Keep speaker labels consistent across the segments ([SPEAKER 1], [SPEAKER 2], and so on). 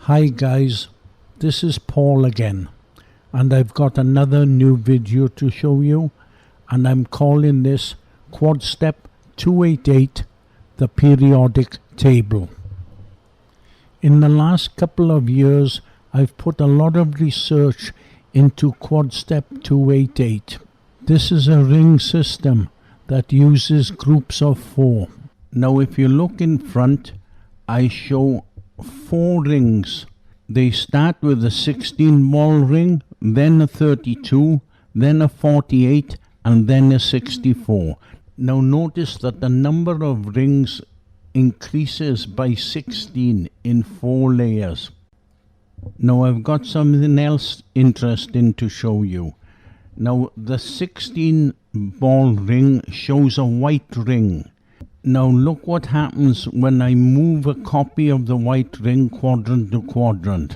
[SPEAKER 1] Hi guys, this is Paul again, and I've got another new video to show you, and I'm calling this Quad Step 288, the periodic table. In the last couple of years, I've put a lot of research into Quad Step 288. This is a ring system that uses groups of 4. Now if you look in front, I show 4 rings. They start with a 16 ball ring, then a 32, then a 48, and then a 64. Now notice that the number of rings increases by 16 in 4 layers. Now I've got something else interesting to show you. Now the 16 ball ring shows a white ring. Now look what happens when I move a copy of the white ring quadrant to quadrant.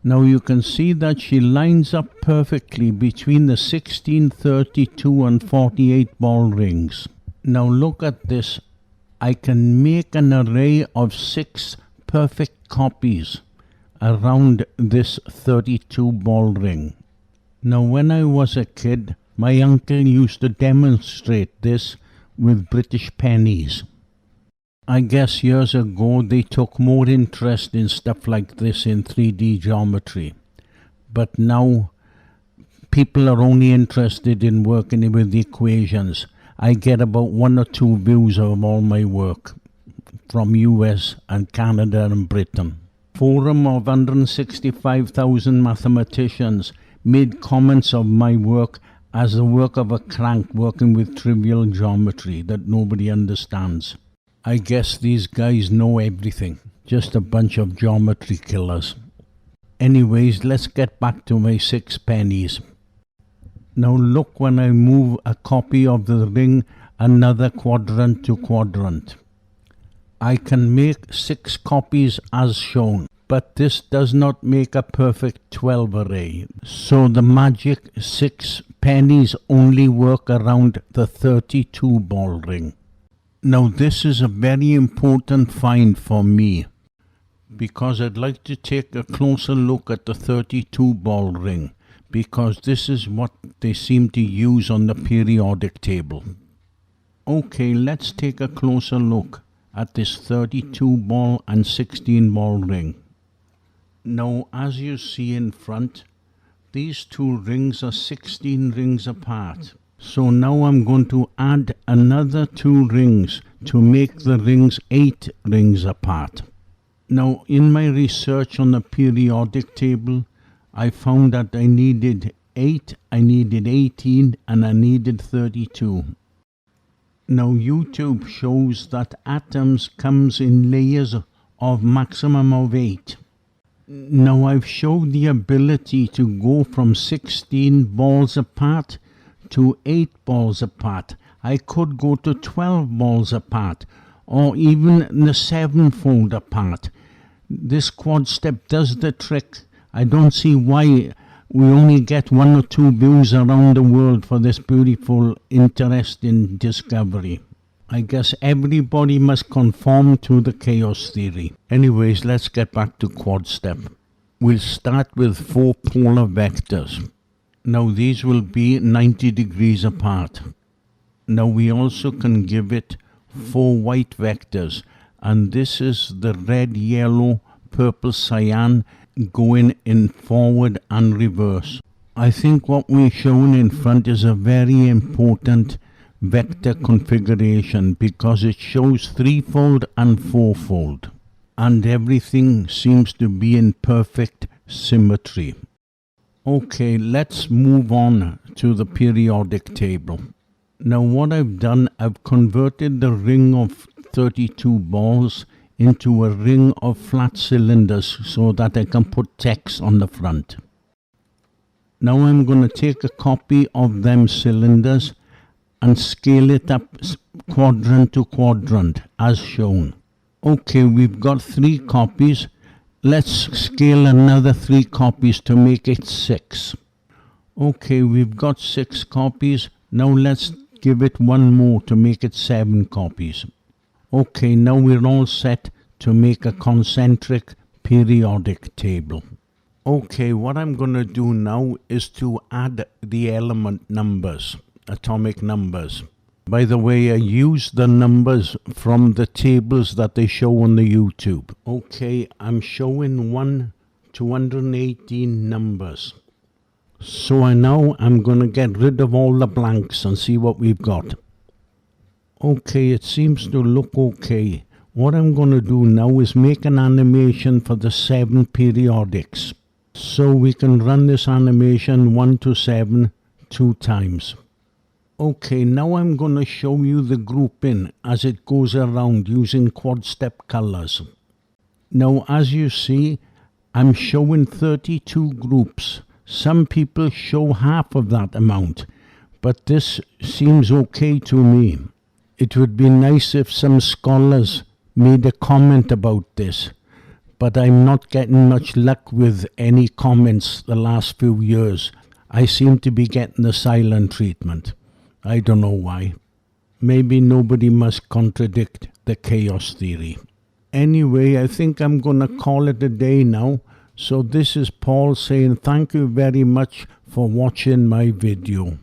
[SPEAKER 1] Now you can see that she lines up perfectly between the 16, 32 and 48 ball rings. Now look at this. I can make an array of 6 perfect copies around this 32 ball ring. Now when I was a kid, my uncle used to demonstrate this with British pennies. I guess years ago they took more interest in stuff like this in 3D geometry. But now people are only interested in working with the equations. I get about 1 or 2 views of all my work from US and Canada and Britain. Forum of 165,000 mathematicians made comments of my work as the work of a crank working with trivial geometry that nobody understands. I guess these guys know everything, just a bunch of geometry killers. Anyways, let's get back to my 6 pennies. Now look when I move a copy of the ring another quadrant to quadrant. I can make 6 copies as shown, but this does not make a perfect 12 array. So the magic 6 pennies only work around the 32 ball ring. Now this is a very important find for me, because I'd like to take a closer look at the 32 ball ring, because this is what they seem to use on the periodic table. Okay, let's take a closer look at this 32 ball and 16 ball ring. Now as you see in front, these 2 rings are 16 rings apart. So now I'm going to add another 2 rings to make the rings 8 rings apart. Now in my research on the periodic table, I found that I needed 8, I needed 18 and I needed 32. Now YouTube shows that atoms comes in layers of maximum of 8. Now I've showed the ability to go from 16 balls apart to 8 balls apart. I could go to 12 balls apart, or even the 7-fold apart. This quad step does the trick. I don't see why we only get 1 or 2 views around the world for this beautiful, interesting discovery. I guess everybody must conform to the chaos theory. Anyways, let's get back to quad step. We'll start with 4 polar vectors. Now these will be 90 degrees apart. Now we also can give it 4 white vectors, and this is the red, yellow, purple, cyan going in forward and reverse. I think what we've shown in front is a very important vector configuration because it shows 3-fold and 4-fold, and everything seems to be in perfect symmetry. Okay, let's move on to the periodic table. Now what I've done, I've converted the ring of 32 balls into a ring of flat cylinders so that I can put text on the front. Now I'm going to take a copy of them cylinders and scale it up quadrant to quadrant as shown. Okay, we've got 3 copies. Let's scale another 3 copies to make it 6. Okay, we've got 6 copies. Now let's give it 1 more to make it 7 copies. Okay, now we're all set to make a concentric periodic table. Okay, what I'm going to do now is to add the element numbers, atomic numbers. By the way, I use the numbers from the tables that they show on the YouTube. Okay, I'm showing 1 to 118 numbers. So I'm going to get rid of all the blanks and see what we've got. Okay, it seems to look okay. What I'm going to do now is make an animation for the 7 periodics. So we can run this animation 1 to 7 2 times. Okay, now I'm going to show you the grouping as it goes around using quad step colors. Now as you see, I'm showing 32 groups. Some people show half of that amount, but this seems okay to me. It would be nice if some scholars made a comment about this, but I'm not getting much luck with any comments the last few years. I seem to be getting the silent treatment. I don't know why. Maybe nobody must contradict the chaos theory. Anyway, I think I'm going to call it a day now. So this is Paul saying thank you very much for watching my video.